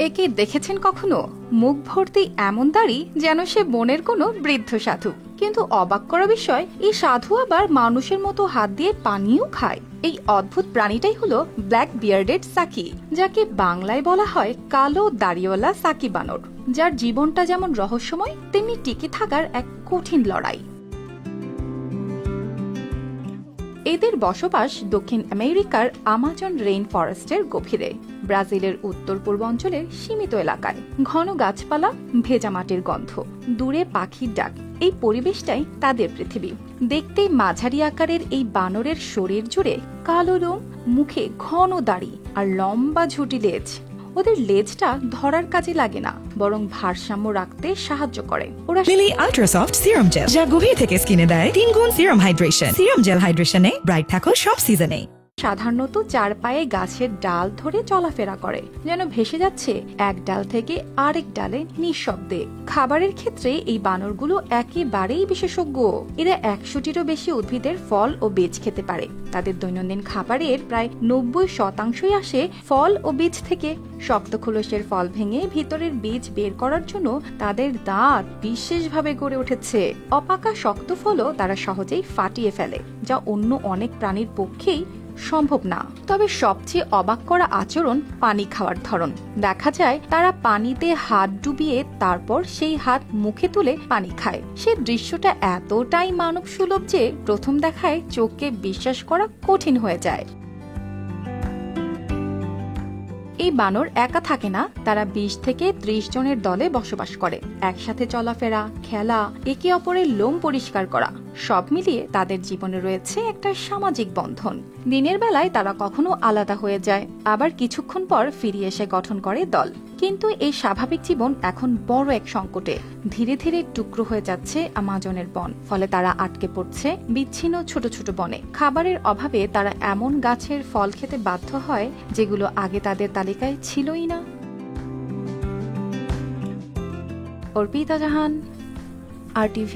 একে দেখেছেন কখনো? মুখ ভর্তি এমন দাড়ি যেন সে বনের কোনো বৃদ্ধ সাধু। কিন্তু অবাক করা বিষয়, এই সাধু আবার মানুষের মতো হাত দিয়ে পানিও খায়। এই অদ্ভুত প্রাণীটাই হলো ব্ল্যাক বিয়ার্ডেড সাকি, যাকে বাংলায় বলা হয় কালো দাড়িওয়ালা সাকি বানর, যার জীবনটা যেমন রহস্যময় তেমনি টিকে থাকার এক কঠিন লড়াই। এদের বসবাস দক্ষিণ আমেরিকার আমাজন রেইন ফরেস্টের গভীরে, ব্রাজিলের উত্তর পূর্ব অঞ্চলের সীমিত এলাকায়। ঘন গাছপালা, ভেজা মাটির গন্ধ, দূরে পাখির ডাক, এই পরিবেশটাই তাদের পৃথিবী। দেখতে মাঝারি আকারের এই বানরের শরীর জুড়ে কালো লোম, মুখে ঘন দাড়ি আর লম্বা ঝুটি লেজ। ওদের লেজটা ধরার কাজে লাগে না, বরং ভারসাম্য রাখতে সাহায্য করে। ওরা Lily ultra soft serum gel, যা গভীর থেকে স্কিনে দেয় 3 গুণ সিরাম হাইড্রেশন। সিরাম জেল হাইড্রেশনে ব্রাইট থাকো সব সিজনে। সাধারণত 4 পায়ে গাছের ডাল ধরে চলাফেরা করে, যেন ভেসে যাচ্ছে এক ডাল থেকে আরেক ডালে নিঃশব্দে। খাবারের ক্ষেত্রে এই বানরগুলো একেবারেই বিশেষজ্ঞ। এরা 100টিরও বেশি উদ্ভিদের ফল ও বীজ খেতে পারে। তাদের দৈনন্দিন খাবারের প্রায় 90% আসে ফল ও বীজ থেকে। শক্ত খোলসের ফল ভেঙে ভিতরের বীজ বের করার জন্য তাদের দাঁত বিশেষভাবে গড়ে উঠেছে। অপাকা শক্ত ফলও তারা সহজেই ফাটিয়ে ফেলে, যা অন্য অনেক প্রাণীর পক্ষেই সম্ভব না। তবে সবচেয়ে অবাক করা আচরণ পানি খাওয়ার ধরন। দেখা যায় তারা পানিতে হাত ডুবিয়ে তারপর সেই হাত মুখে তুলে পানি খায়। সে দৃশ্যটা এতটাই মানব সুলভ যে প্রথম দেখায় চোখকে বিশ্বাস করা কঠিন হয়ে যায়। এই বানর একা থাকে না, তারা 20 থেকে 30 জনের দলে বসবাস করে। একসাথে চলাফেরা, খেলা, একে অপরের লোম পরিষ্কার করা, সব মিলিয়ে তাদের জীবনে রয়েছে একটা সামাজিক বন্ধন। দিনের বেলায় তারা কখনো আলাদা হয়ে যায়, আবার কিছুক্ষণ পর ফিরে এসে গঠন করে দল। কিন্তু এই স্বাভাবিক জীবন এখন বড় এক সংকটে। ধীরে ধীরে টুকরো হয়ে যাচ্ছে আমাজনের বন, ফলে তারা আটকে পড়ছে বিচ্ছিন্ন ছোট ছোট বনে। খাবারের অভাবে তারা এমন গাছের ফল খেতে বাধ্য হয় যেগুলো আগে তাদের তালিকায় ছিলই না। অর্পিতা জাহান, RTV।